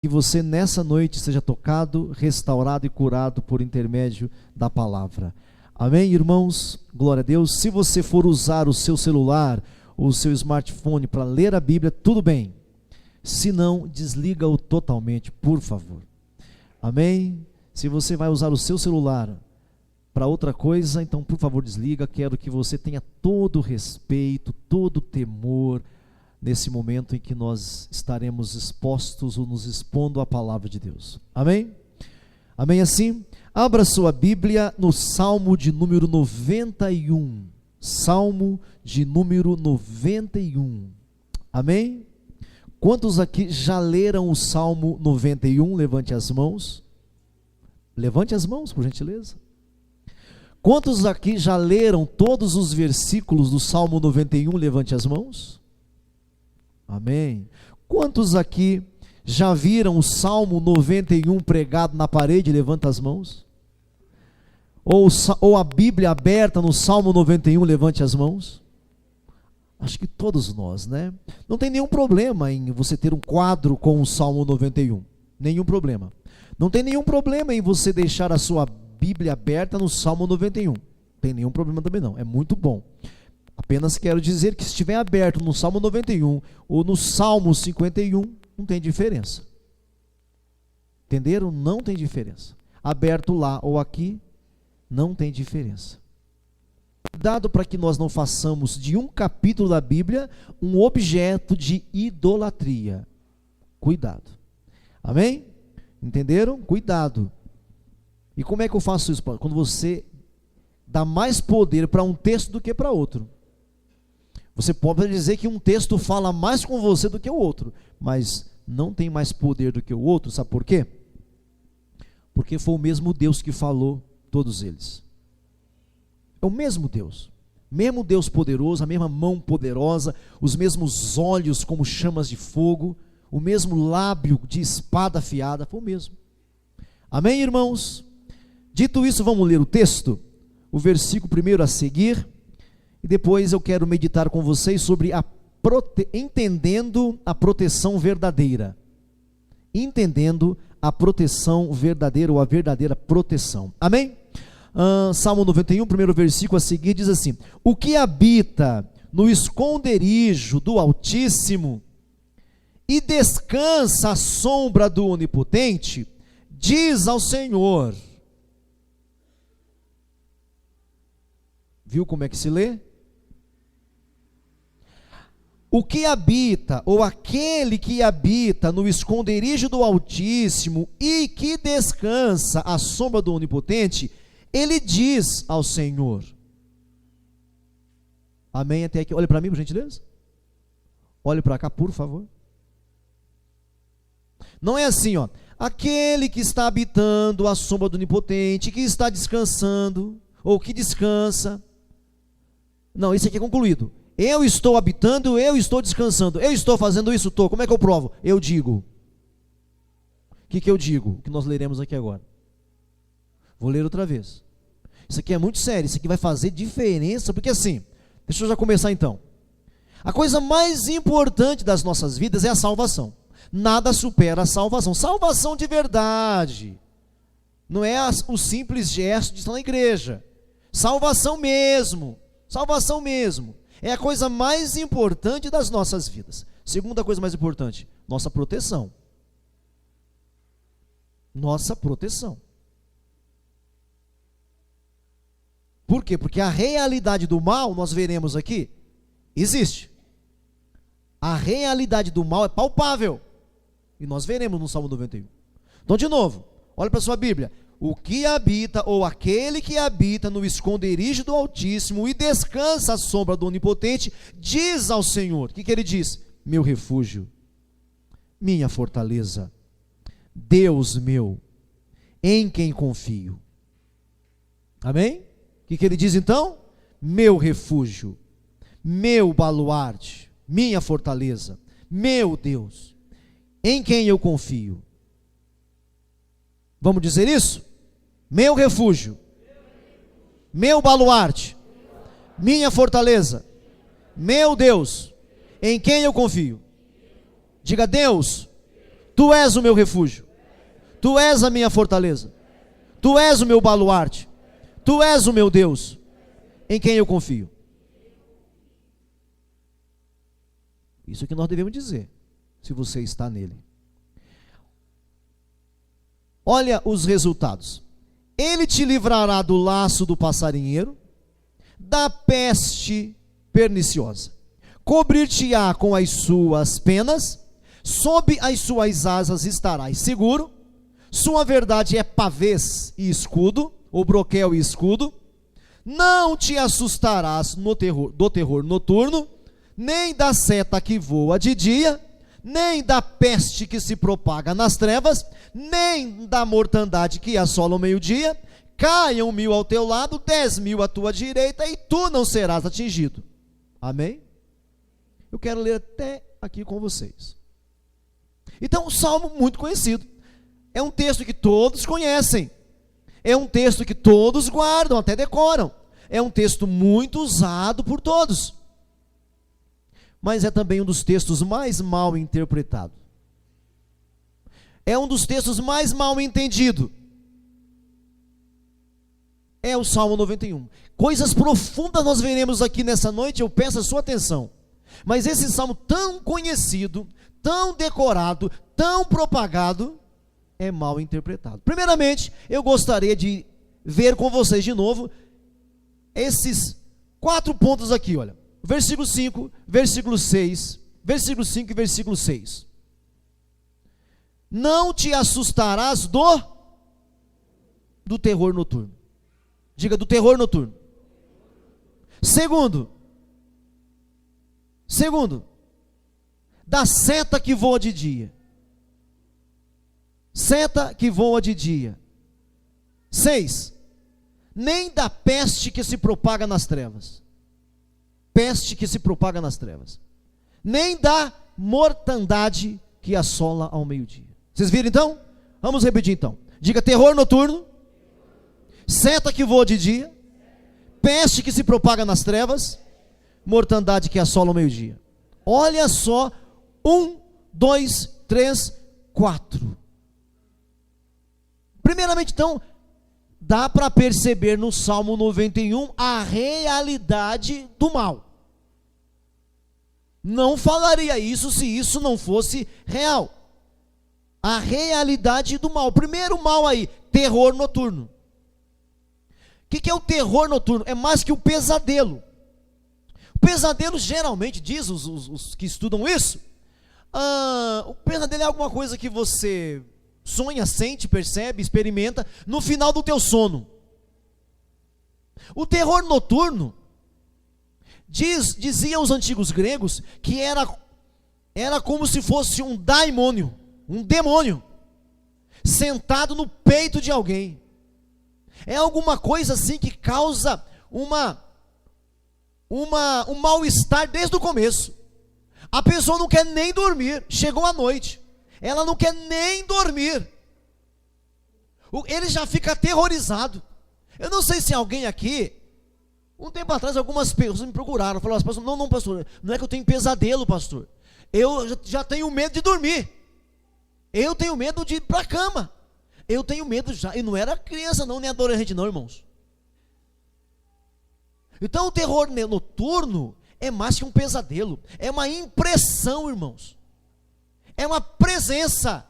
Que você nessa noite seja tocado, restaurado e curado por intermédio da palavra. Amém, irmãos? Glória a Deus. Se você for usar o seu celular ou o seu smartphone para ler a Bíblia, tudo bem. Se não, desliga-o totalmente, por favor. Amém? Se você vai usar o seu celular para outra coisa, então por favor desliga. Quero que você tenha todo o respeito, todo o temor nesse momento em que nós estaremos expostos ou nos expondo à palavra de Deus. Amém? Amém assim? Abra sua Bíblia no Salmo de número 91. Salmo de número 91. Amém? Quantos aqui já leram o Salmo 91? Levante as mãos. Levante as mãos, por gentileza. Quantos aqui já leram todos os versículos do Salmo 91? Levante as mãos. Amém. Quantos aqui já viram o Salmo 91 pregado na parede? Levanta as mãos. Ou a Bíblia aberta no Salmo 91? Levante as mãos. Acho que todos nós, né? Não tem nenhum problema em você ter um quadro com o Salmo 91. Nenhum problema. Não tem nenhum problema em você deixar a sua Bíblia aberta no Salmo 91. Não tem nenhum problema também não. É muito bom. Apenas quero dizer que se estiver aberto no Salmo 91 ou no Salmo 51, não tem diferença. Entenderam? Não tem diferença. Aberto lá ou aqui, não tem diferença. Cuidado para que nós não façamos de um capítulo da Bíblia um objeto de idolatria. Cuidado. Amém? Entenderam? Cuidado. E como é que eu faço isso? Quando você dá mais poder para um texto do que para outro. Você pode dizer que um texto fala mais com você do que o outro, mas não tem mais poder do que o outro. Sabe por quê? Porque foi o mesmo Deus que falou todos eles. É o mesmo Deus poderoso, a mesma mão poderosa, os mesmos olhos como chamas de fogo, o mesmo lábio de espada afiada, foi o mesmo. Amém, irmãos? Dito isso, vamos ler o texto, o versículo primeiro a seguir, e depois eu quero meditar com vocês sobre entendendo a proteção verdadeira. Entendendo a proteção verdadeira ou a verdadeira proteção. Amém? Salmo 91, primeiro versículo a seguir, diz assim: o que habita no esconderijo do Altíssimo e descansa à sombra do Onipotente, diz ao Senhor. Viu como é que se lê? O que habita, ou aquele que habita no esconderijo do Altíssimo e que descansa à sombra do Onipotente, ele diz ao Senhor. Amém até aqui? Olhe para mim, por gentileza. Olhe para cá, por favor. Não é assim, ó. Aquele que está habitando à sombra do Onipotente, que está descansando, ou que descansa. Não, isso aqui é concluído. Eu estou habitando, eu estou descansando. Eu estou fazendo isso, estou. Como é que eu provo? Eu digo. O que eu digo? O que nós leremos aqui agora. Vou ler outra vez. Isso aqui é muito sério, isso aqui vai fazer diferença, porque assim, deixa eu já começar então. A coisa mais importante das nossas vidas é a salvação. Nada supera a salvação. Salvação de verdade. Não é o simples gesto de estar na igreja. Salvação mesmo. Salvação mesmo. É a coisa mais importante das nossas vidas. Segunda coisa mais importante, nossa proteção. Nossa proteção. Por quê? Porque a realidade do mal, nós veremos aqui, existe. A realidade do mal é palpável. E nós veremos no Salmo 91. Então, de novo, olha para a sua Bíblia. O que habita, ou aquele que habita no esconderijo do Altíssimo e descansa à sombra do Onipotente, diz ao Senhor. O que ele diz? Meu refúgio, minha fortaleza, Deus meu, em quem confio. Amém? O que ele diz então? Meu refúgio, meu baluarte, minha fortaleza, meu Deus, em quem eu confio. Vamos dizer isso? Meu refúgio, meu baluarte, minha fortaleza, meu Deus, em quem eu confio. Diga: Deus, Tu és o meu refúgio. Tu és a minha fortaleza. Tu és o meu baluarte. Tu és o meu Deus, em quem eu confio. Isso é que nós devemos dizer, se você está nele. Olha os resultados. Ele te livrará do laço do passarinheiro, da peste perniciosa. Cobrir-te-á com as suas penas, sob as suas asas estarás seguro. Sua verdade é pavês e escudo, ou broquel e escudo. Não te assustarás do terror noturno, nem da seta que voa de dia, nem da peste que se propaga nas trevas, nem da mortandade que assola o meio-dia. Caiam 1000 ao teu lado, 10.000 à tua direita, e tu não serás atingido. Amém? Eu quero ler até aqui com vocês. Então, um salmo muito conhecido. É um texto que todos conhecem. É um texto que todos guardam, até decoram. É um texto muito usado por todos. Mas é também um dos textos mais mal interpretados. É um dos textos mais mal entendidos. É o Salmo 91. Coisas profundas nós veremos aqui nessa noite, eu peço a sua atenção. Mas esse salmo tão conhecido, tão decorado, tão propagado, é mal interpretado. Primeiramente, eu gostaria de ver com vocês de novo esses 4 pontos aqui, olha. Versículo 5, versículo 6, versículo 5 e versículo 6. Não te assustarás do terror noturno. Diga, do terror noturno. Segundo, da seta que voa de dia. Seta que voa de dia. 6, nem da peste que se propaga nas trevas. Peste que se propaga nas trevas. Nem da mortandade que assola ao meio-dia. Vocês viram então? Vamos repetir então. Diga, terror noturno, seta que voa de dia, peste que se propaga nas trevas, mortandade que assola ao meio-dia. Olha só, 1, 2, 3, 4. Primeiramente então, dá para perceber no Salmo 91 a realidade do mal. Não falaria isso se isso não fosse real. A realidade do mal. Primeiro mal aí, terror noturno. O que é o terror noturno? É mais que o pesadelo. O pesadelo geralmente, diz os que estudam isso, o pesadelo é alguma coisa que você sonha, sente, percebe, experimenta no final do teu sono. O terror noturno, diziam os antigos gregos, que era como se fosse um daimônio, um demônio, sentado no peito de alguém. É alguma coisa assim que causa um mal-estar desde o começo. A pessoa não quer nem dormir, chegou a noite, ela não quer nem dormir, ele já fica aterrorizado. Eu não sei se alguém aqui, um tempo atrás algumas pessoas me procuraram, falaram, pastor, não pastor, não é que eu tenho pesadelo, pastor, eu já tenho medo de dormir, eu tenho medo de ir para a cama, eu tenho medo já, e não era criança não, nem adolescente não, irmãos. Então o terror noturno é mais que um pesadelo, é uma impressão, irmãos, é uma presença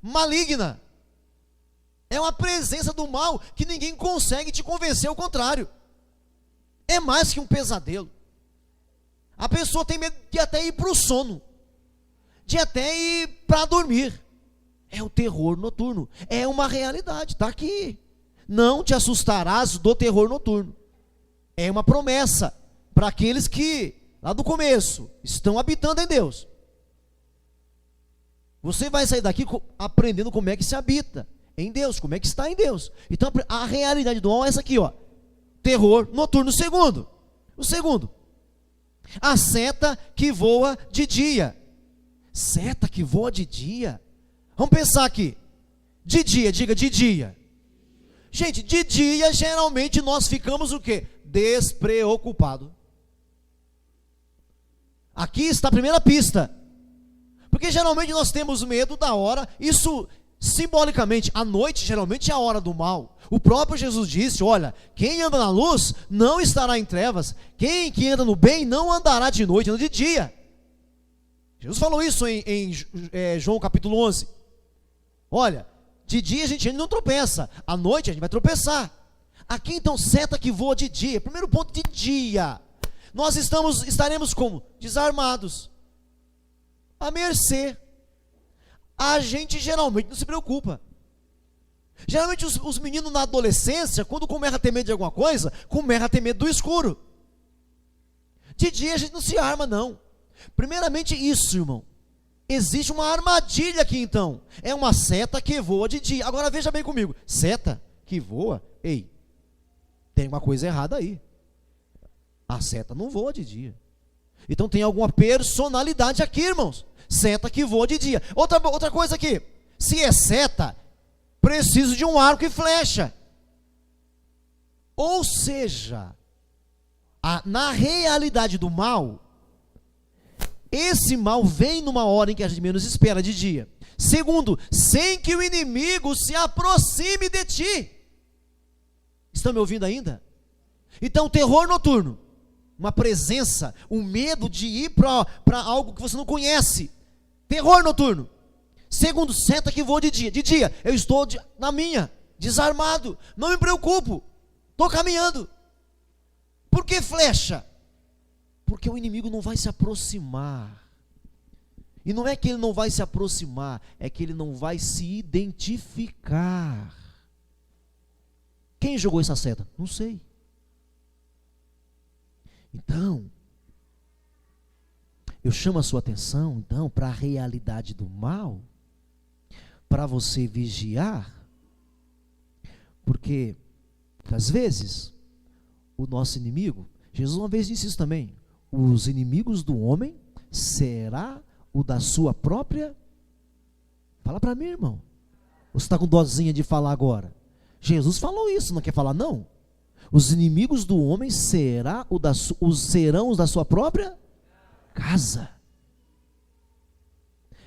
maligna, é uma presença do mal que ninguém consegue te convencer ao contrário. É mais que um pesadelo. A pessoa tem medo de até ir para o sono, de até ir para dormir. É o terror noturno, é uma realidade, está aqui. Não te assustarás do terror noturno. É uma promessa para aqueles que, lá do começo, estão habitando em Deus. Você vai sair daqui aprendendo como é que se habita em Deus, como é que está em Deus. Então a realidade do mal é essa aqui, ó. Terror noturno. O segundo, a seta que voa de dia. Seta que voa de dia. Vamos pensar aqui. De dia, diga de dia. Gente, de dia geralmente nós ficamos o quê? Despreocupado. Aqui está a primeira pista. Porque geralmente nós temos medo da hora, isso simbolicamente, a noite geralmente é a hora do mal. O próprio Jesus disse, olha, quem anda na luz não estará em trevas, quem que anda no bem não andará de noite, anda de dia. Jesus falou isso em João capítulo 11. Olha, de dia a gente ainda não tropeça, à noite a gente vai tropeçar. Aqui então, seta que voa de dia, primeiro ponto, de dia. Nós estaremos como? Desarmados, à mercê. A gente geralmente não se preocupa. Geralmente os meninos na adolescência, quando começam a ter medo de alguma coisa, começam a ter medo do escuro. De dia a gente não se arma, não. Primeiramente isso, irmão. Existe uma armadilha aqui então. É uma seta que voa de dia. Agora veja bem comigo. Seta que voa? Ei, tem uma coisa errada aí. A seta não voa de dia. Então tem alguma personalidade aqui, irmãos. Seta que voa de dia. Outra coisa aqui. Se é seta, preciso de um arco e flecha. Ou seja, na realidade do mal, esse mal vem numa hora em que a gente menos espera, de dia. Segundo, sem que o inimigo se aproxime de ti. Estão me ouvindo ainda? Então, terror noturno, uma presença, um medo de ir para algo que você não conhece. Terror noturno. Segundo, seta que voa de dia. De dia, eu estou na minha, desarmado, não me preocupo, estou caminhando. Por que flecha? Porque o inimigo não vai se aproximar. E não é que ele não vai se aproximar, é que ele não vai se identificar. Quem jogou essa seta? Não sei. Então, eu chamo a sua atenção, então, para a realidade do mal, para você vigiar, porque, às vezes, o nosso inimigo, Jesus uma vez disse isso também, os inimigos do homem será o da sua própria, fala para mim, irmão, você está com dozinha de falar agora? Jesus falou isso, não quer falar não? Os inimigos do homem serão os da sua própria casa.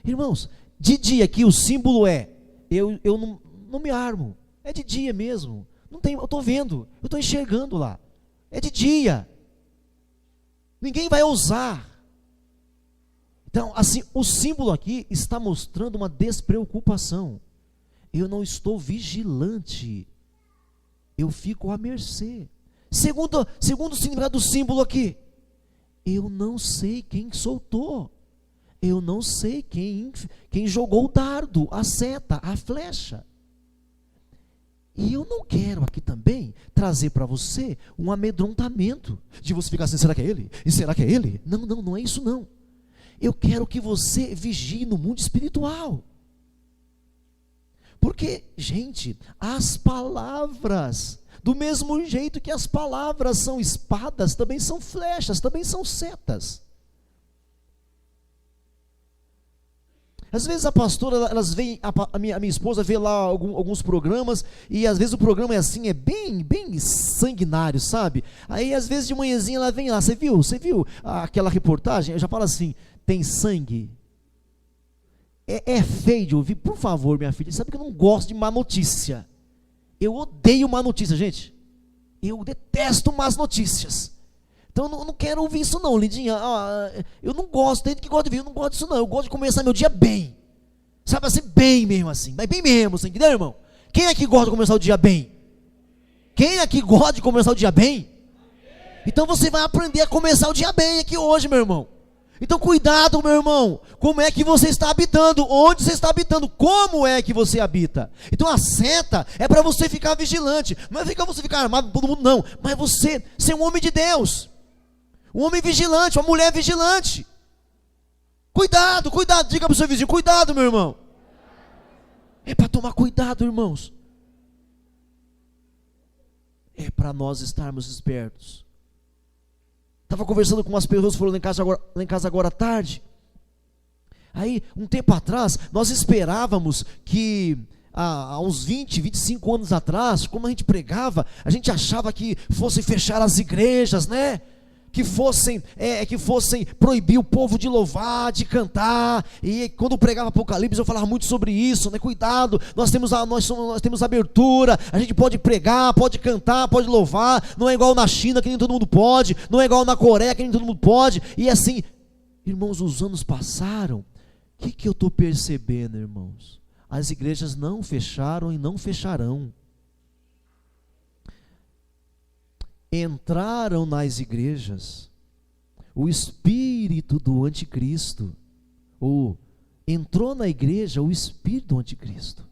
Irmãos, de dia aqui o símbolo é, eu não me armo, é de dia mesmo, não tem, eu estou vendo, eu estou enxergando lá, é de dia, ninguém vai ousar. Então, assim, o símbolo aqui está mostrando uma despreocupação. Eu não estou vigilante, eu fico à mercê. Segundo o significado do símbolo aqui, eu não sei quem soltou, eu não sei quem jogou o dardo, a seta, a flecha. E eu não quero aqui também trazer para você um amedrontamento, de você ficar assim, será que é ele? E será que é ele? Não é isso não. Eu quero que você vigie no mundo espiritual. Porque, gente, as palavras, do mesmo jeito que as palavras são espadas, também são flechas, também são setas. Às vezes a pastora, elas veem, a minha esposa vê lá alguns programas, e às vezes o programa é assim, é bem sanguinário, sabe? Aí às vezes de manhãzinha ela vem lá, você viu aquela reportagem? Eu já falo assim, tem sangue? É feio de ouvir, por favor, minha filha, sabe que eu não gosto de má notícia. Eu odeio má notícia, gente. Eu detesto más notícias. Então eu não quero ouvir isso não, lindinha. Eu não gosto, tem gente que gosta de ouvir, eu não gosto disso não. Eu gosto de começar meu dia bem. Sabe assim, bem mesmo assim. Mas bem mesmo, assim, entendeu, irmão? Quem aqui gosta de começar o dia bem? Quem aqui gosta de começar o dia bem? Então você vai aprender a começar o dia bem aqui hoje, meu irmão. Então cuidado, meu irmão, como é que você está habitando, onde você está habitando, como é que você habita. Então a seta é para você ficar vigilante, não é você ficar armado com todo mundo não, mas você ser um homem de Deus, um homem vigilante, uma mulher vigilante. Cuidado, diga para o seu vizinho, cuidado, meu irmão. É para tomar cuidado, irmãos. É para nós estarmos espertos. Estava conversando com umas pessoas que foram lá em casa agora à tarde. Aí, um tempo atrás, nós esperávamos que, há uns 20, 25 anos atrás, como a gente pregava, a gente achava que fosse fechar as igrejas, né? que fossem proibir o povo de louvar, de cantar. E quando eu pregava Apocalipse, eu falava muito sobre isso, né? Cuidado, nós temos abertura, a gente pode pregar, pode cantar, pode louvar. Não é igual na China, que nem todo mundo pode, não é igual na Coreia, que nem todo mundo pode. E assim, irmãos, os anos passaram. O que eu estou percebendo, irmãos? As igrejas não fecharam e não fecharão. Entraram nas igrejas o espírito do anticristo, ou entrou na igreja o espírito do anticristo.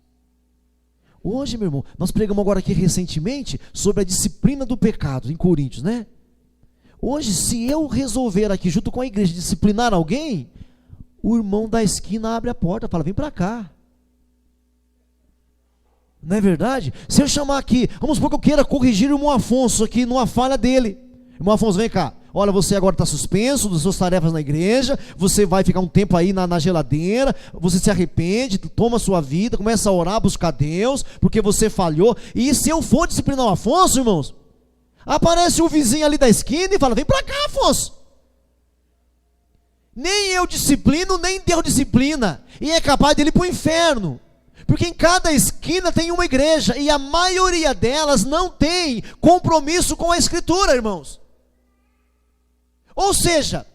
Hoje, meu irmão, nós pregamos agora aqui recentemente sobre a disciplina do pecado em Coríntios, né? Hoje, se eu resolver aqui junto com a igreja disciplinar alguém, o irmão da esquina abre a porta e fala: vem para cá. Não é verdade? Se eu chamar aqui, vamos supor que eu queira corrigir o irmão Afonso aqui numa falha dele. Irmão Afonso, vem cá. Olha, você agora está suspenso das suas tarefas na igreja. Você vai ficar um tempo aí na geladeira. Você se arrepende, toma a sua vida, começa a orar, buscar Deus, porque você falhou. E se eu for disciplinar o Afonso, irmãos, aparece o vizinho ali da esquina e fala: vem para cá, Afonso. Nem eu disciplino, nem Deus disciplina. E é capaz dele ir para o inferno. Porque em cada esquina tem uma igreja, e a maioria delas não tem compromisso com a Escritura, irmãos. Ou seja,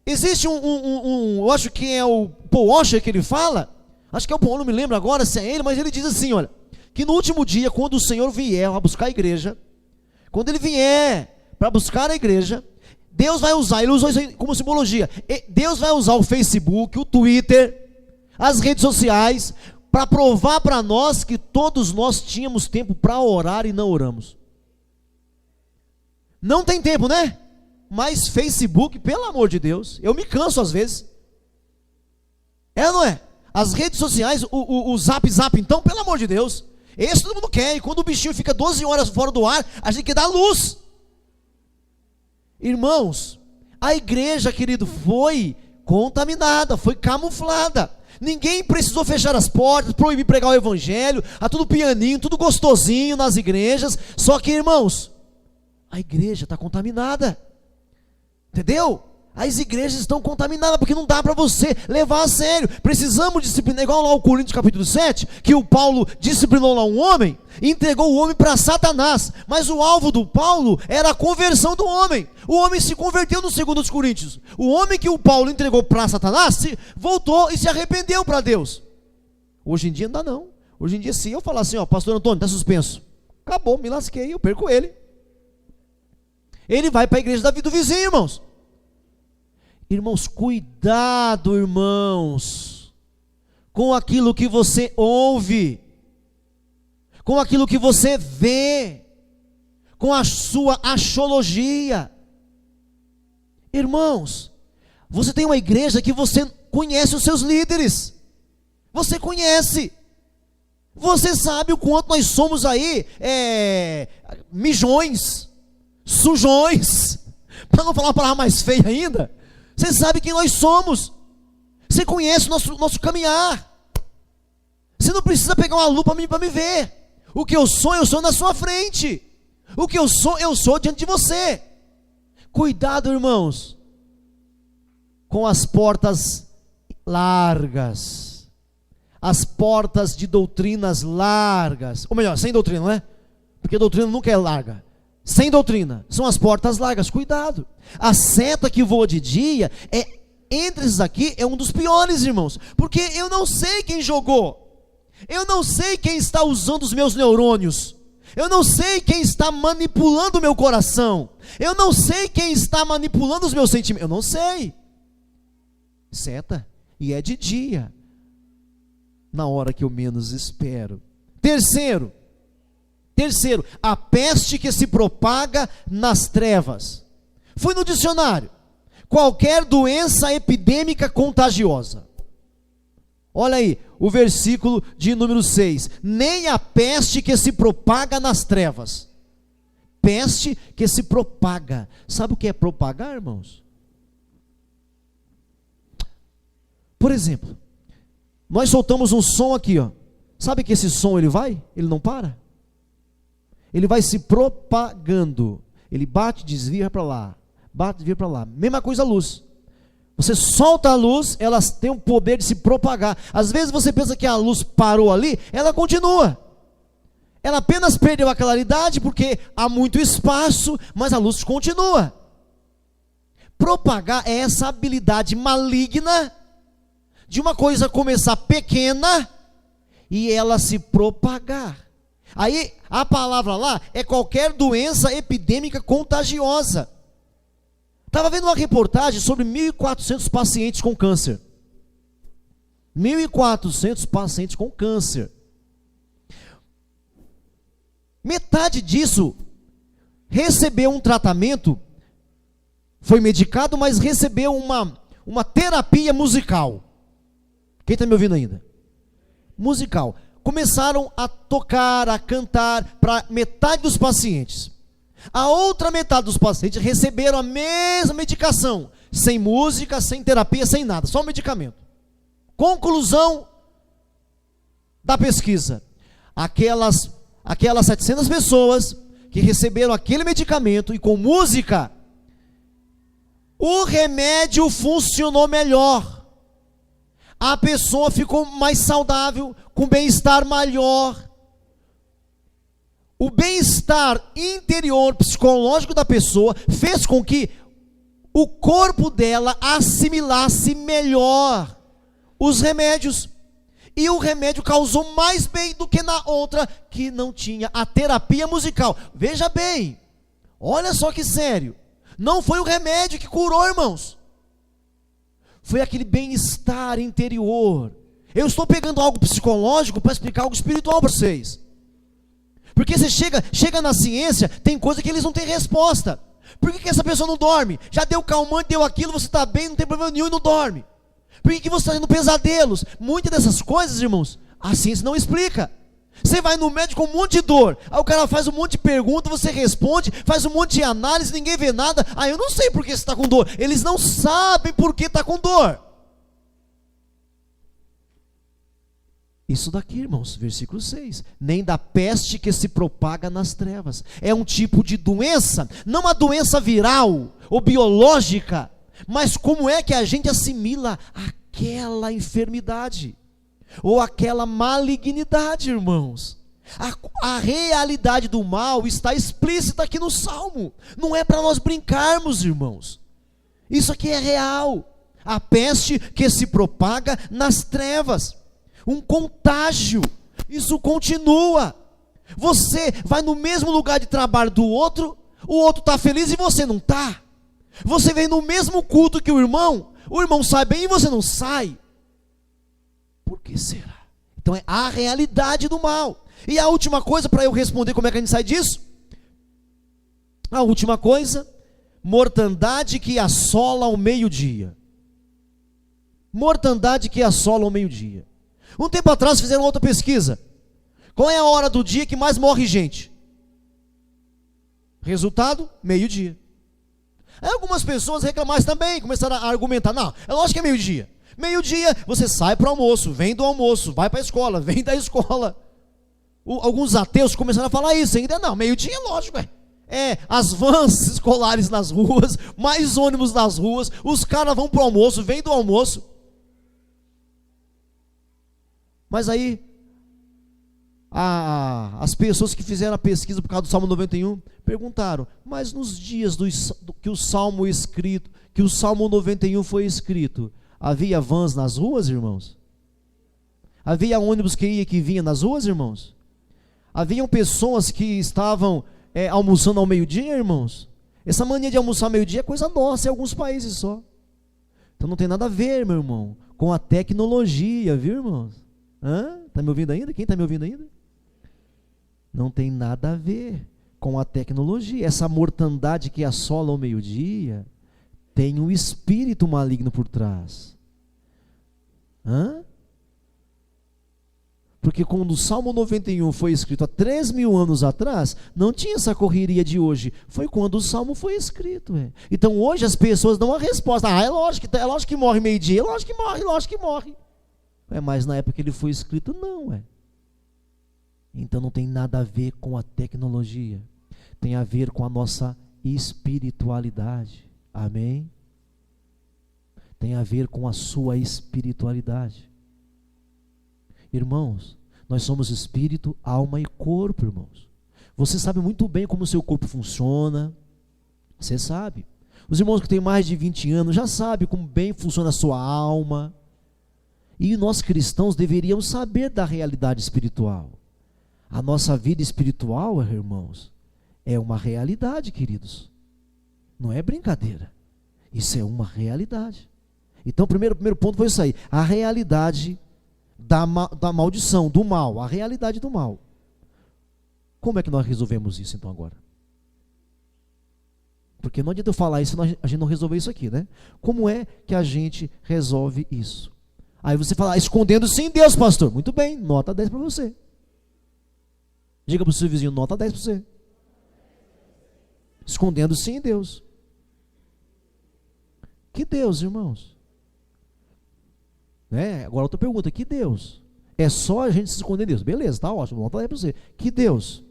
existe eu acho que é o Paul Washer que ele fala, acho que é o Paul, não me lembro agora se é ele, mas ele diz assim, olha, que no último dia, quando o Senhor vier a buscar a igreja, quando ele vier para buscar a igreja, Deus vai usar, ele usou isso aí como simbologia, Deus vai usar o Facebook, o Twitter, as redes sociais, para provar para nós que todos nós tínhamos tempo para orar e não oramos. Não tem tempo, né? Mas Facebook, pelo amor de Deus, eu me canso às vezes. É ou não é? As redes sociais, o Zap, então, pelo amor de Deus, esse todo mundo quer. E quando o bichinho fica 12 horas fora do ar, a gente quer dar luz. Irmãos, a igreja, querido, foi contaminada, foi camuflada. Ninguém precisou fechar as portas, proibir pregar o evangelho, tudo pianinho, tudo gostosinho nas igrejas. Só que, irmãos, a igreja está contaminada. Entendeu? As igrejas estão contaminadas, porque não dá para você levar a sério. Precisamos disciplinar, igual lá o Coríntios capítulo 7, que o Paulo disciplinou lá um homem, e entregou o homem para Satanás. Mas o alvo do Paulo era a conversão do homem. O homem se converteu no 2 Coríntios. O homem que o Paulo entregou para Satanás, voltou e se arrependeu para Deus. Hoje em dia não dá não. Hoje em dia, se eu falar assim, ó, pastor Antônio, está suspenso, acabou, me lasquei, eu perco ele. Ele vai para a igreja do vizinho, irmãos. Irmãos, cuidado, irmãos, com aquilo que você ouve, com aquilo que você vê, com a sua axiologia. Irmãos, você tem uma igreja que você conhece os seus líderes, você conhece, você sabe o quanto nós somos aí, mijões, sujões, para não falar uma palavra mais feia ainda. Você sabe quem nós somos, você conhece o nosso caminhar, você não precisa pegar uma lupa para me ver. O que eu sou na sua frente, o que eu sou diante de você. Cuidado, irmãos, com as portas largas, as portas de doutrinas largas, ou melhor, sem doutrina, não é? Porque doutrina nunca é larga. Sem doutrina, são as portas largas, cuidado. A seta que voa de dia, entre esses aqui, é um dos piores, irmãos, porque eu não sei quem jogou, eu não sei quem está usando os meus neurônios, eu não sei quem está manipulando o meu coração, eu não sei quem está manipulando os meus sentimentos, eu não sei. Seta, e é de dia, na hora que eu menos espero. Terceiro, a peste que se propaga nas trevas. Fui no dicionário. Qualquer doença epidêmica contagiosa. Olha aí, o versículo de número 6. Nem a peste que se propaga nas trevas. Peste que se propaga. Sabe o que é propagar, irmãos? Por exemplo, nós soltamos um som aqui, ó. Sabe que esse som ele não para? Ele vai se propagando. Ele bate, desvia para lá. bate, vira para lá. Mesma coisa a luz. Você solta a luz, elas têm o poder de se propagar. Às vezes você pensa que a luz parou ali, ela continua. Ela apenas perdeu a claridade porque há muito espaço, mas a luz continua. Propagar é essa habilidade maligna de uma coisa começar pequena e ela se propagar. Aí a palavra lá é qualquer doença epidêmica contagiosa. Estava vendo uma reportagem sobre 1.400 pacientes com câncer. 1.400 pacientes com câncer. Metade disso recebeu um tratamento, foi medicado, mas recebeu uma terapia musical. Quem está me ouvindo ainda? Musical. Começaram a tocar, a cantar para metade dos pacientes. A outra metade dos pacientes receberam a mesma medicação, sem música, sem terapia, sem nada, só medicamento. Conclusão da pesquisa: aquelas 700 pessoas que receberam aquele medicamento e com música, o remédio funcionou melhor. A pessoa ficou mais saudável, com bem-estar maior. O bem-estar interior, psicológico da pessoa, fez com que o corpo dela assimilasse melhor os remédios. E o remédio causou mais bem do que na outra, que não tinha a terapia musical. Veja bem, olha só que sério. Não foi o remédio que curou, irmãos. Foi aquele bem-estar interior. Eu estou pegando algo psicológico para explicar algo espiritual para vocês. Porque você chega na ciência, tem coisa que eles não têm resposta. Por que essa pessoa não dorme? Já deu calmante, deu aquilo, você está bem, não tem problema nenhum e não dorme. Por que você está tendo pesadelos? Muitas dessas coisas, irmãos, a ciência não explica. Você vai no médico com um monte de dor, aí o cara faz um monte de perguntas, você responde, faz um monte de análise, ninguém vê nada. Ah, eu não sei por que você está com dor. Eles não sabem por que está com dor. Isso daqui, irmãos, versículo 6. Nem da peste que se propaga nas trevas. É um tipo de doença, não uma doença viral ou biológica, mas como é que a gente assimila aquela enfermidade ou aquela malignidade, irmãos? A realidade do mal está explícita aqui no Salmo. Não é para nós brincarmos, irmãos. Isso aqui é real. A peste que se propaga nas trevas. Um contágio. Isso continua. Você vai no mesmo lugar de trabalho do outro, o outro está feliz e você não está. Você vem no mesmo culto que o irmão sai bem e você não sai. Por que será? Então é a realidade do mal. E a última coisa, para eu responder como é que a gente sai disso? A última coisa: mortandade que assola ao meio-dia. Mortandade que assola ao meio-dia. Um tempo atrás fizeram outra pesquisa. Qual é a hora do dia que mais morre gente? Resultado: meio-dia. Aí algumas pessoas reclamaram também, começaram a argumentar: não, é lógico que é meio-dia. Meio-dia você sai para o almoço, vem do almoço, vai para a escola, vem da escola. Alguns ateus começaram a falar isso ainda. Não, meio-dia é lógico, as vans escolares nas ruas, mais ônibus nas ruas, os caras vão para o almoço, vem do almoço. Mas aí, as pessoas que fizeram a pesquisa por causa do Salmo 91, perguntaram: mas nos dias que o Salmo 91 foi escrito, havia vans nas ruas, irmãos? Havia ônibus que ia e que vinha nas ruas, irmãos? Haviam pessoas que estavam almoçando ao meio-dia, irmãos? Essa mania de almoçar ao meio-dia é coisa nossa em alguns países só. Então não tem nada a ver, meu irmão, com a tecnologia, viu, irmãos? Está me ouvindo ainda? Quem está me ouvindo ainda? Não tem nada a ver com a tecnologia. Essa mortandade que assola ao meio-dia tem um espírito maligno por trás. Porque quando o Salmo 91 foi escrito há 3.000 anos atrás, não tinha essa correria de hoje. Foi quando o Salmo foi escrito. Então hoje as pessoas dão a resposta: é lógico que morre meio-dia, é lógico que morre. Mas na época que ele foi escrito, não. Então não tem nada a ver com a tecnologia. Tem a ver com a nossa espiritualidade. Amém? Tem a ver com a sua espiritualidade. Irmãos, nós somos espírito, alma e corpo, irmãos. Você sabe muito bem como o seu corpo funciona. Você sabe. Os irmãos que têm mais de 20 anos já sabem como bem funciona a sua alma. E nós cristãos deveríamos saber da realidade espiritual. A nossa vida espiritual, irmãos, é uma realidade, queridos. Não é brincadeira. Isso é uma realidade. Então, o primeiro ponto foi isso aí. A realidade da maldição, do mal. A realidade do mal. Como é que nós resolvemos isso, então, agora? Porque não adianta eu falar isso, a gente não resolver isso aqui, né? Como é que a gente resolve isso? Aí você fala, escondendo-se em Deus, pastor. Muito bem, nota 10 para você. Diga para o seu vizinho, nota 10 para você. Escondendo-se em Deus. Que Deus, irmãos? Né? Agora outra pergunta, que Deus? É só a gente se esconder em Deus. Beleza, tá ótimo, nota 10 para você. Que Deus?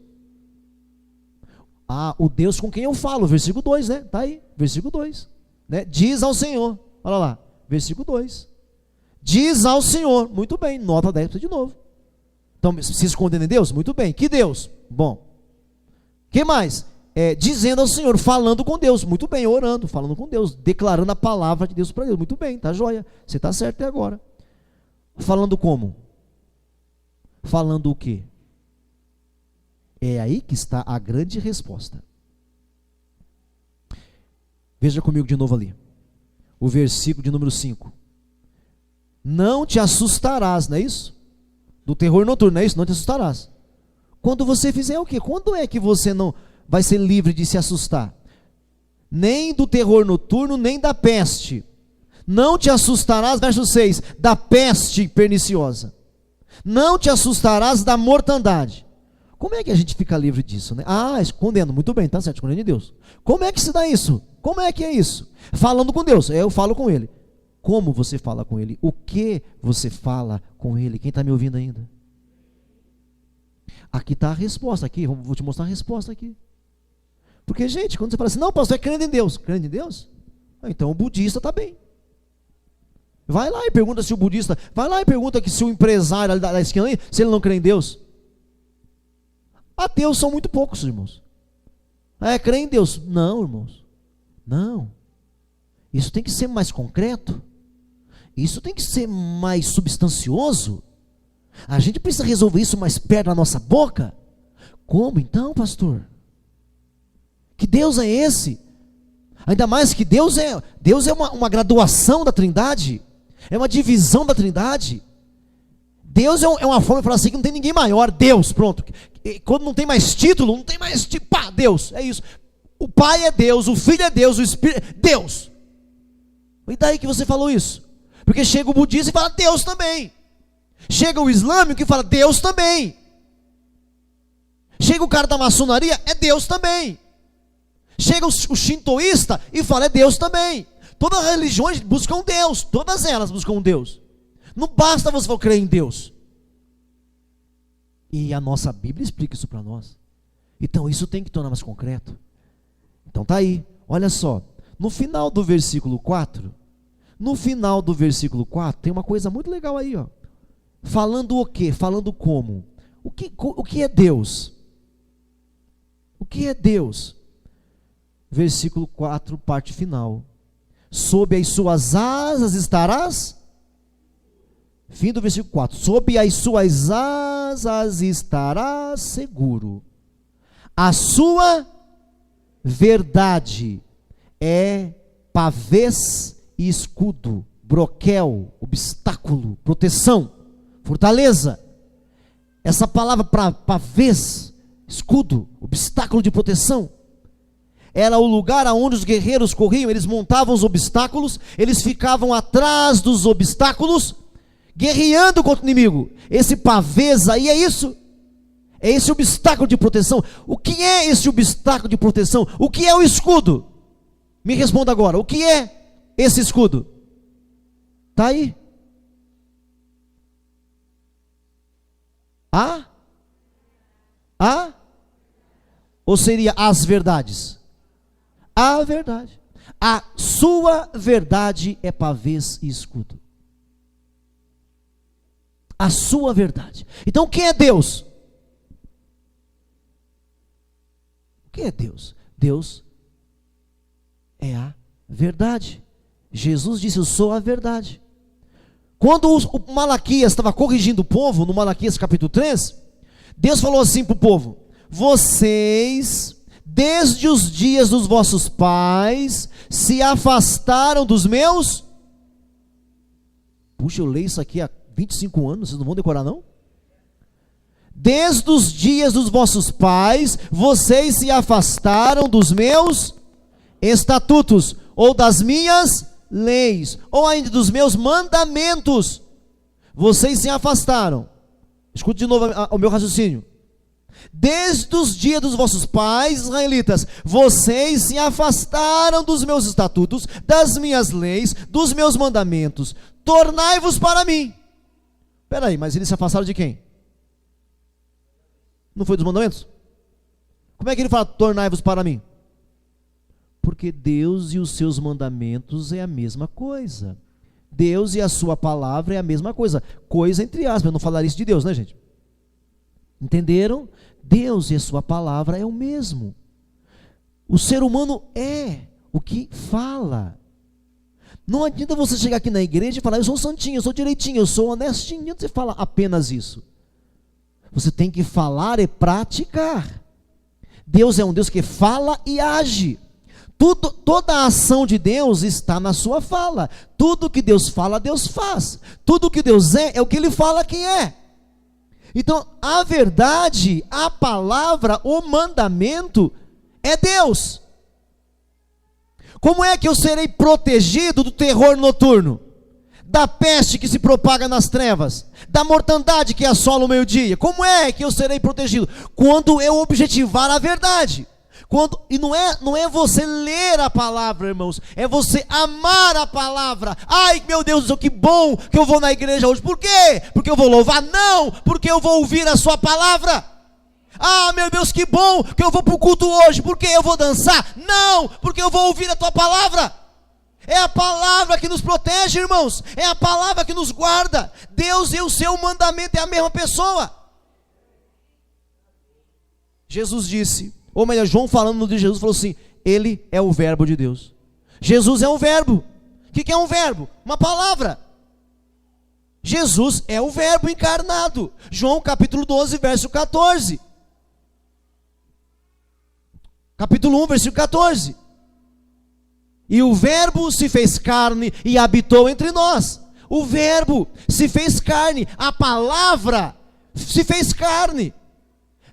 Ah, o Deus com quem eu falo, versículo 2, né? Tá aí, versículo 2. Né? Diz ao Senhor, olha lá, versículo 2. Diz ao Senhor, muito bem, nota 10 para você de novo. Então, se escondendo em Deus, muito bem. Que Deus? Bom. Que mais? Dizendo ao Senhor, falando com Deus, muito bem, orando, falando com Deus, declarando a palavra de Deus para Deus, muito bem, tá joia, você está certo até agora. Falando como? Falando o quê? É aí que está a grande resposta. Veja comigo de novo ali, o versículo de número 5. Não te assustarás, não é isso? Do terror noturno, não é isso? Não te assustarás. Quando você fizer o quê? Quando é que você não vai ser livre de se assustar? Nem do terror noturno, nem da peste. Não te assustarás, verso 6, da peste perniciosa. Não te assustarás da mortandade. Como é que a gente fica livre disso, né? Ah, escondendo, muito bem, tá certo, escondendo de Deus. Como é que se dá isso? Como é que é isso? Falando com Deus, eu falo com Ele. Como você fala com Ele? O que você fala com Ele? Quem está me ouvindo ainda? Aqui está a resposta, aqui, vou te mostrar a resposta aqui. Porque, gente, quando você fala assim, não, pastor, é crendo em Deus. Crendo em Deus? Então o budista está bem. Vai lá e pergunta se o budista, vai lá e pergunta que se o empresário ali da esquina, se ele não crê em Deus. Ateus são muito poucos, irmãos. Crê em Deus. Não, irmãos. Não. Isso tem que ser mais concreto. Isso tem que ser mais substancioso. A gente precisa resolver isso mais perto da nossa boca. Como então, pastor? Que Deus é esse? Ainda mais que Deus é uma graduação da Trindade. É uma divisão da Trindade. Deus é uma forma de falar assim que não tem ninguém maior. Deus, pronto. Quando não tem mais título, não tem mais tipo, pá, Deus, é isso. O Pai é Deus, o Filho é Deus, o Espírito é Deus. E daí que você falou isso? Porque chega o budista e fala Deus também. Chega o islâmico e fala Deus também. Chega o cara da maçonaria, é Deus também. Chega o shintoísta e fala é Deus também. Todas as religiões buscam Deus, todas elas buscam Deus. Não basta você crer em Deus. E a nossa Bíblia explica isso para nós. Então isso tem que tornar mais concreto. Então tá aí, olha só. No final do versículo 4, tem uma coisa muito legal aí, ó. Falando o quê? Falando como? O que é Deus? O que é Deus? Versículo 4, parte final. Sob as suas asas estarás. Fim do versículo 4. Sob as suas asas estarás seguro. A sua verdade é pavês e escudo, broquel, obstáculo, proteção, fortaleza. Essa palavra para pavês, escudo, obstáculo de proteção, era o lugar aonde os guerreiros corriam. Eles montavam os obstáculos, eles ficavam atrás dos obstáculos, guerreando contra o inimigo. Esse pavês aí é isso. É esse obstáculo de proteção. O que é esse obstáculo de proteção? O que é o escudo? Me responda agora. O que é esse escudo? Está aí. Ou seria as verdades? A verdade. A sua verdade é pavês e escudo. A sua verdade. Então quem é Deus? O que é Deus? Deus é a verdade. Jesus disse: eu sou a verdade. Quando o Malaquias estava corrigindo o povo, no Malaquias capítulo 3, Deus falou assim para o povo: vocês, desde os dias dos vossos pais, se afastaram dos meus... Puxa, eu leio isso aqui há 25 anos, vocês não vão decorar não? Desde os dias dos vossos pais, vocês se afastaram dos meus estatutos, ou das minhas leis, ou ainda dos meus mandamentos. Vocês se afastaram. Escute de novo o meu raciocínio. Desde os dias dos vossos pais, israelitas, vocês se afastaram dos meus estatutos, das minhas leis, dos meus mandamentos. Tornai-vos para mim. Espera aí, mas eles se afastaram de quem? Não foi dos mandamentos? Como é que ele fala tornai-vos para mim? Porque Deus e os seus mandamentos é a mesma coisa. Deus e a sua palavra é a mesma coisa. Coisa entre aspas, eu não falaria isso de Deus, né, gente? Entenderam? Deus e a sua palavra é o mesmo. O ser humano é o que fala. Não adianta você chegar aqui na igreja e falar: eu sou santinho, eu sou direitinho, eu sou honestinho. Não adianta você falar apenas isso. Você tem que falar e praticar. Deus é um Deus que fala e age. Toda a ação de Deus está na sua fala. Tudo que Deus fala, Deus faz. Tudo que Deus é o que Ele fala que é. Então, a verdade, a palavra, o mandamento é Deus. Como é que eu serei protegido do terror noturno? Da peste que se propaga nas trevas? Da mortandade que assola o meio-dia? Como é que eu serei protegido? Quando eu objetivar a verdade. E não é você ler a palavra, irmãos, é você amar a palavra. Ai, meu Deus do céu, que bom que eu vou na igreja hoje. Por quê? Porque eu vou louvar? Não, porque eu vou ouvir a sua palavra. Ah, meu Deus, que bom que eu vou para o culto hoje. Por quê? Eu vou dançar? Não, porque eu vou ouvir a tua palavra. É a palavra que nos protege, irmãos. É a palavra que nos guarda. Deus e o seu mandamento é a mesma pessoa. Jesus disse, ou melhor, João falando de Jesus, falou assim: Ele é o verbo de Deus. Jesus é um verbo. O que é um verbo? Uma palavra. Jesus é o verbo encarnado. João capítulo 12, verso 14. Capítulo 1, versículo 14. E o verbo se fez carne e habitou entre nós. O verbo se fez carne. A palavra se fez carne.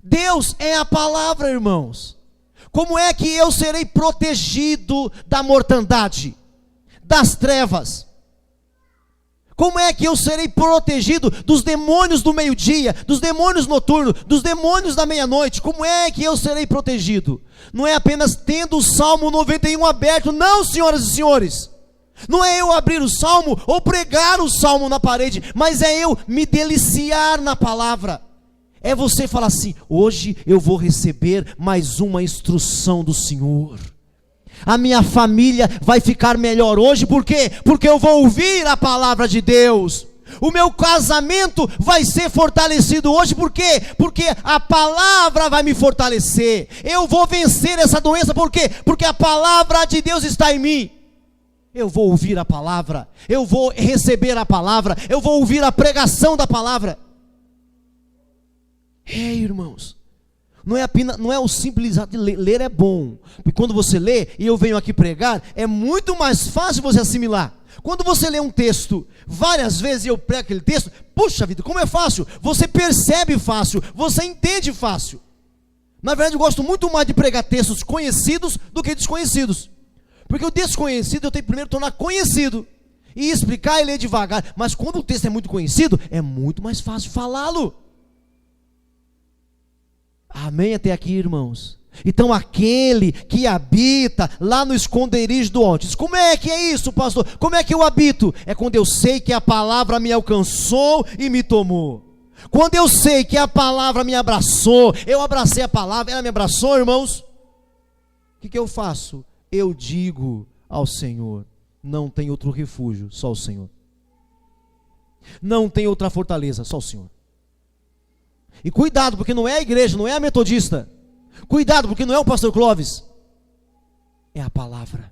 Deus é a palavra, irmãos. Como é que eu serei protegido da mortandade, das trevas? Como é que eu serei protegido dos demônios do meio-dia, dos demônios noturnos, dos demônios da meia-noite? Como é que eu serei protegido? Não é apenas tendo o Salmo 91 aberto, não, senhoras e senhores. Não é eu abrir o Salmo ou pregar o Salmo na parede, mas é eu me deliciar na palavra. É você falar assim: hoje eu vou receber mais uma instrução do Senhor. A minha família vai ficar melhor hoje, por quê? Porque eu vou ouvir a palavra de Deus. O meu casamento vai ser fortalecido hoje, por quê? Porque a palavra vai me fortalecer. Eu vou vencer essa doença, por quê? Porque a palavra de Deus está em mim. Eu vou ouvir a palavra, eu vou receber a palavra, eu vou ouvir a pregação da palavra. Irmãos, não é o simples ato de ler é bom, porque quando você lê e eu venho aqui pregar, é muito mais fácil você assimilar. Quando você lê um texto várias vezes e eu prego aquele texto, puxa vida, como é fácil, você percebe fácil, você entende fácil. Na verdade eu gosto muito mais de pregar textos conhecidos do que desconhecidos, porque o desconhecido eu tenho que primeiro tornar conhecido, e explicar e ler devagar, mas quando o texto é muito conhecido, é muito mais fácil falá-lo. Amém até aqui, irmãos? Então aquele que habita lá no esconderijo do Altíssimo, como é que é isso, pastor? Como é que eu habito? É quando eu sei que a palavra me alcançou e me tomou. Quando eu sei que a palavra me abraçou, eu abracei a palavra, ela me abraçou, irmãos. O que eu faço? Eu digo ao Senhor. Não tem outro refúgio, só o Senhor. Não tem outra fortaleza, só o Senhor. E cuidado, porque não é a igreja, não é a metodista. Cuidado, porque não é o pastor Clóvis. É a palavra.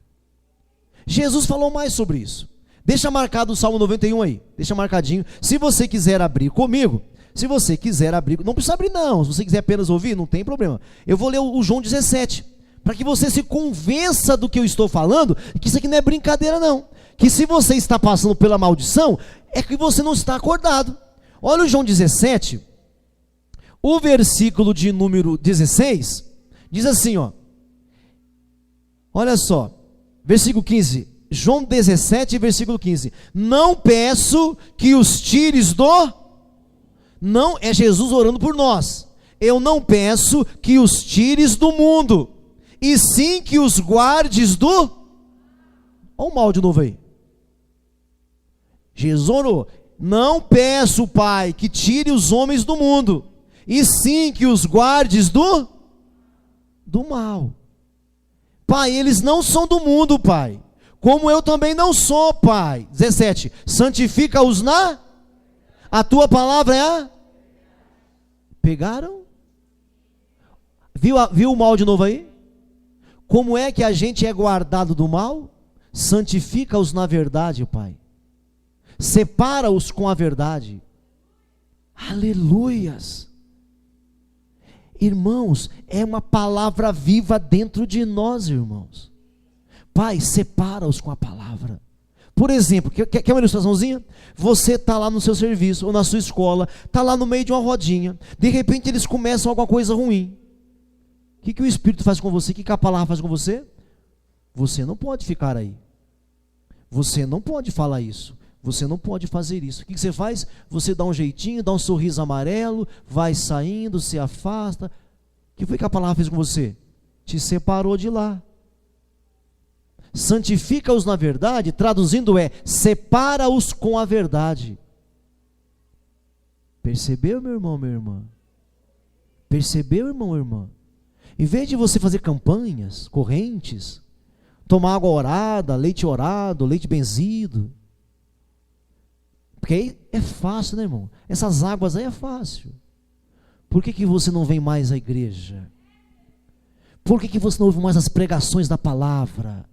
Jesus falou mais sobre isso. Deixa marcado o Salmo 91 aí. Deixa marcadinho. Se você quiser abrir comigo, se você quiser abrir, não precisa abrir não. Se você quiser apenas ouvir, não tem problema. Eu vou ler o João 17, para que você se convença do que eu estou falando, que isso aqui não é brincadeira não. Que se você está passando pela maldição, é que você não está acordado. Olha o João 17, o versículo de número 16, diz assim, ó. Olha só, versículo 15, João 17, versículo 15. Não peço que os tires do... Não, é Jesus orando por nós. Eu não peço que os tires do mundo, e sim que os guardes do... Olha o mal de novo aí. Jesus orou. Não peço, Pai, que tire os homens do mundo, e sim que os guardes do mal. Pai, eles não são do mundo, Pai, como eu também não sou, Pai. 17, santifica-os na... A tua palavra é a... Pegaram? Viu o mal de novo aí? Como é que a gente é guardado do mal? Santifica-os na verdade, Pai. Separa-os com a verdade. Aleluias. Irmãos, é uma palavra viva dentro de nós, irmãos. Pai, separa-os com a palavra. Por exemplo, quer uma ilustraçãozinha? Você está lá no seu serviço, ou na sua escola, está lá no meio de uma rodinha, de repente eles começam alguma coisa ruim. O que o Espírito faz com você? O que a palavra faz com você? Você não pode ficar aí. Você não pode falar isso. Você não pode fazer isso. O que você faz? Você dá um jeitinho, dá um sorriso amarelo, vai saindo, se afasta. O que foi que a palavra fez com você? Te separou de lá. Santifica-os na verdade, traduzindo é, separa-os com a verdade. Percebeu, meu irmão, minha irmã? Percebeu, irmão, irmã? Em vez de você fazer campanhas, correntes, tomar água orada, leite orado, leite benzido, porque aí é fácil, né, irmão? Essas águas aí é fácil. Por que você não vem mais à igreja? Por que você não ouve mais as pregações da palavra?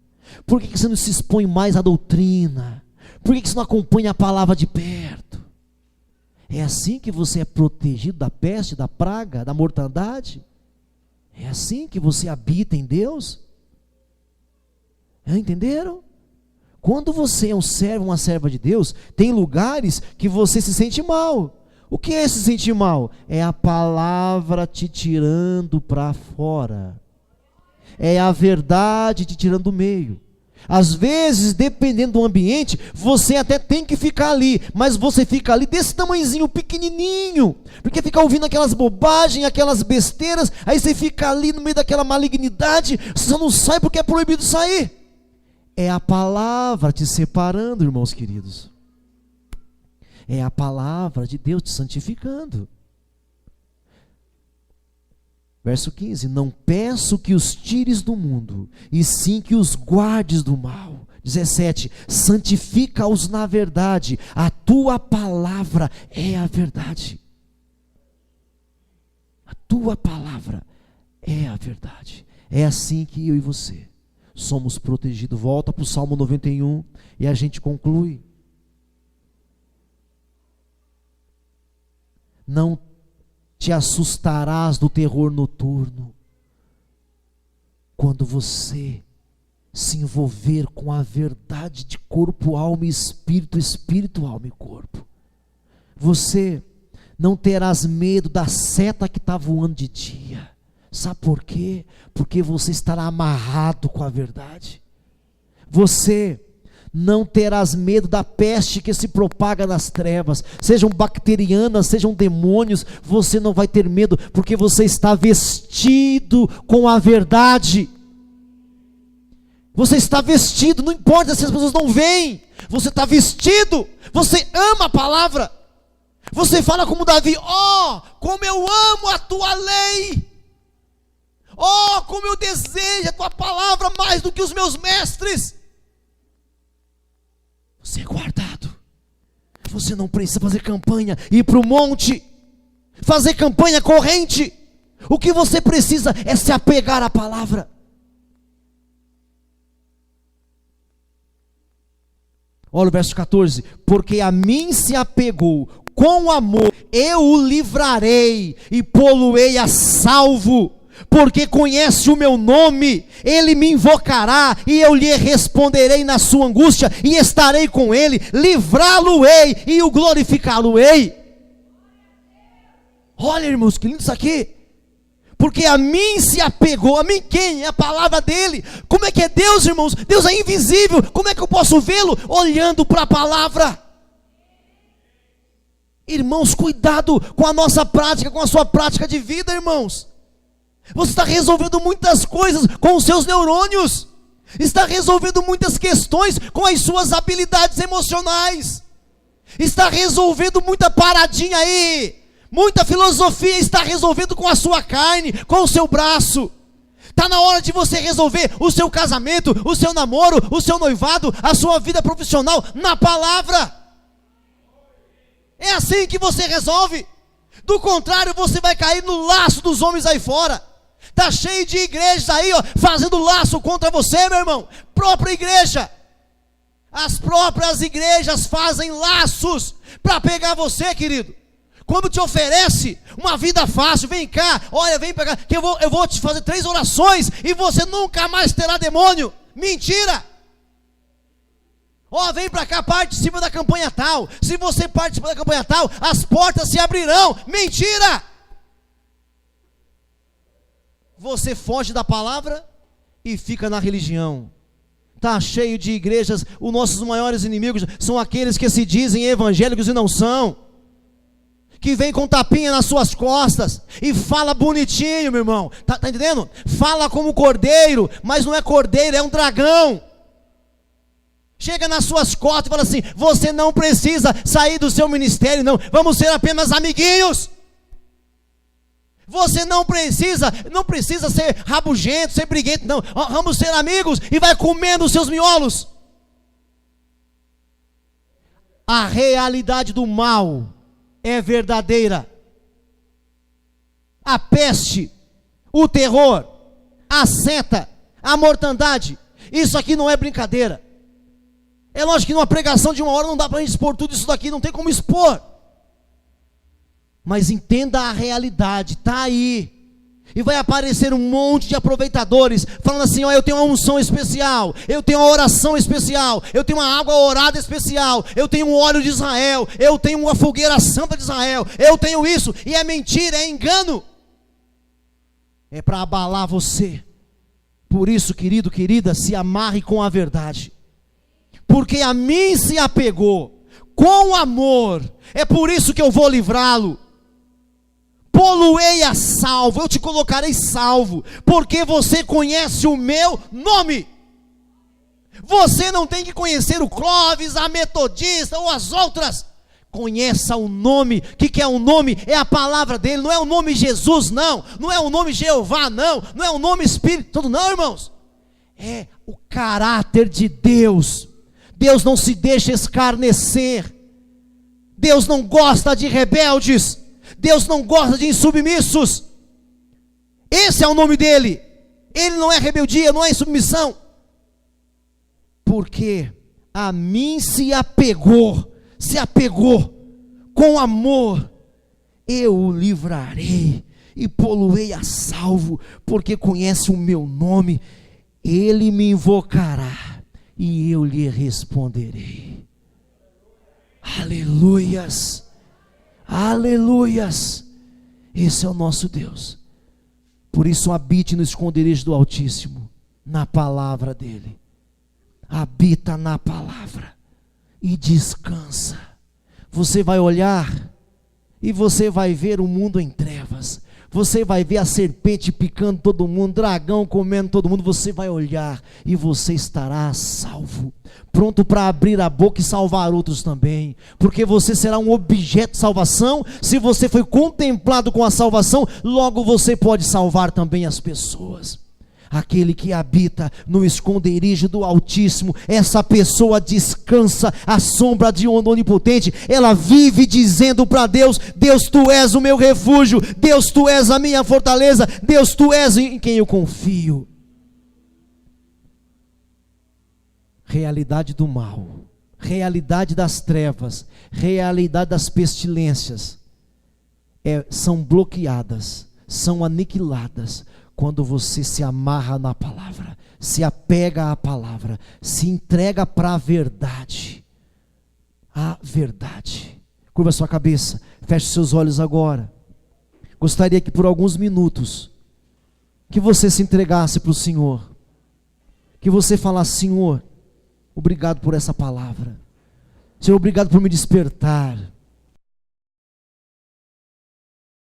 Por que você não se expõe mais à doutrina? Por que você não acompanha a palavra de perto? É assim que você é protegido da peste, da praga, da mortandade? É assim que você habita em Deus? Entenderam? Quando você é um servo, uma serva de Deus, tem lugares que você se sente mal. O que é se sentir mal? É a palavra te tirando para fora. É a verdade te tirando do meio. Às vezes, dependendo do ambiente, você até tem que ficar ali, mas você fica ali desse tamanhozinho, pequenininho, porque fica ouvindo aquelas bobagens, aquelas besteiras, aí você fica ali no meio daquela malignidade, você só não sai porque é proibido sair. É a palavra te separando, irmãos queridos. É a palavra de Deus te santificando. Verso 15, não peço que os tires do mundo, e sim que os guardes do mal. 17, santifica-os na verdade, a tua palavra é a verdade. A tua palavra é a verdade. É assim que eu e você somos protegidos. Volta para o Salmo 91 e a gente conclui. Não te assustarás do terror noturno, quando você se envolver com a verdade de corpo, alma e espírito, espírito, alma e corpo. Você não terás medo da seta que está voando de dia. Sabe por quê? Porque você estará amarrado com a verdade. Você não terás medo da peste que se propaga nas trevas, sejam bacterianas, sejam demônios, você não vai ter medo, porque você está vestido com a verdade. Você está vestido, não importa se as pessoas não veem, você está vestido, você ama a palavra, você fala como Davi, como eu amo a tua lei, como eu desejo a tua palavra mais do que os meus mestres. Você é guardado. Você não precisa fazer campanha, ir para o monte, fazer campanha corrente. O que você precisa é se apegar à palavra. Olha o verso 14. Porque a mim se apegou, com amor eu o livrarei e pô-lo-ei a salvo. Porque conhece o meu nome, ele me invocará e eu lhe responderei na sua angústia e estarei com ele, livrá-lo-ei e o glorificá-lo-ei. Olha, irmãos, que lindo isso aqui. Porque a mim se apegou. A mim quem? É a palavra dele. Como é que é Deus, irmãos? Deus é invisível. Como é que eu posso vê-lo? Olhando para a palavra. Irmãos, cuidado com a nossa prática, com a sua prática de vida, irmãos. Você está resolvendo muitas coisas com os seus neurônios. Está resolvendo muitas questões com as suas habilidades emocionais. Está resolvendo muita paradinha aí. Muita filosofia está resolvendo com a sua carne, com o seu braço. Está na hora de você resolver o seu casamento, o seu namoro, o seu noivado, a sua vida profissional na palavra. É assim que você resolve. Do contrário, você vai cair no laço dos homens aí fora. Está cheio de igrejas aí, ó, fazendo laço contra você, meu irmão. Própria igreja. As próprias igrejas fazem laços para pegar você, querido. Quando te oferece uma vida fácil, vem cá, olha, vem pegar, que eu vou te fazer 3 orações e você nunca mais terá demônio. Mentira! Ó, vem para cá, participa da campanha tal. Se você participar da campanha tal, as portas se abrirão. Mentira! Você foge da palavra e fica na religião. Está cheio de igrejas. Os nossos maiores inimigos são aqueles que se dizem evangélicos e não são. Que vem com tapinha nas suas costas e fala bonitinho, meu irmão. Tá entendendo? Fala como cordeiro, mas não é cordeiro, é um dragão. Chega nas suas costas e fala assim: você não precisa sair do seu ministério, não. Vamos ser apenas amiguinhos. Você não precisa ser rabugento, ser briguento, não. Vamos ser amigos e vai comendo os seus miolos. A realidade do mal é verdadeira. A peste, o terror, a seta, a mortandade, isso aqui não é brincadeira. É lógico que numa pregação de 1 hora não dá para a gente expor tudo isso daqui, não tem como expor. Mas entenda a realidade, está aí. E vai aparecer um monte de aproveitadores, falando assim: ó, eu tenho uma unção especial, eu tenho uma oração especial, eu tenho uma água orada especial, eu tenho um óleo de Israel, eu tenho uma fogueira santa de Israel, eu tenho isso. E é mentira, é engano. É para abalar você. Por isso, querido, querida, se amarre com a verdade. Porque a mim se apegou com amor, é por isso que eu vou livrá-lo. Pô-lo-ei a salvo, eu te colocarei salvo, porque você conhece o meu nome. Você não tem que conhecer o Clóvis, a Metodista ou as outras. Conheça o nome. O que é o nome? É a palavra dele. Não é o nome Jesus, não. Não é o nome Jeová, não. Não é o nome Espírito Santo, não, irmãos. É o caráter de Deus. Deus não se deixa escarnecer. Deus não gosta de rebeldes. Deus não gosta de insubmissos. Esse é o nome dele. Ele não é rebeldia, não é insubmissão. Porque a mim se apegou com amor. Eu o livrarei e pô-lo-ei a salvo, porque conhece o meu nome. Ele me invocará e eu lhe responderei. Aleluias. Aleluias. Esse é o nosso Deus. Por isso habite no esconderijo do Altíssimo, na palavra dele. Habita na palavra e descansa. Você vai olhar e você vai ver o mundo em trevas. Você vai ver a serpente picando todo mundo, dragão comendo todo mundo. Você vai olhar e você estará salvo, pronto para abrir a boca e salvar outros também, porque você será um objeto de salvação. Se você foi contemplado com a salvação, logo você pode salvar também as pessoas. Aquele que habita no esconderijo do Altíssimo, essa pessoa descansa à sombra de um onipotente. Ela vive dizendo para Deus: Deus, tu és o meu refúgio, Deus, tu és a minha fortaleza, Deus, tu és em quem eu confio. Realidade do mal, realidade das trevas, realidade das pestilências são bloqueadas, são aniquiladas quando você se amarra na palavra, se apega à palavra, se entrega para a verdade. A verdade. Curva sua cabeça, feche seus olhos agora. Gostaria que por alguns minutos que você se entregasse para o Senhor, que você falasse: Senhor, obrigado por essa palavra. Senhor, obrigado por me despertar.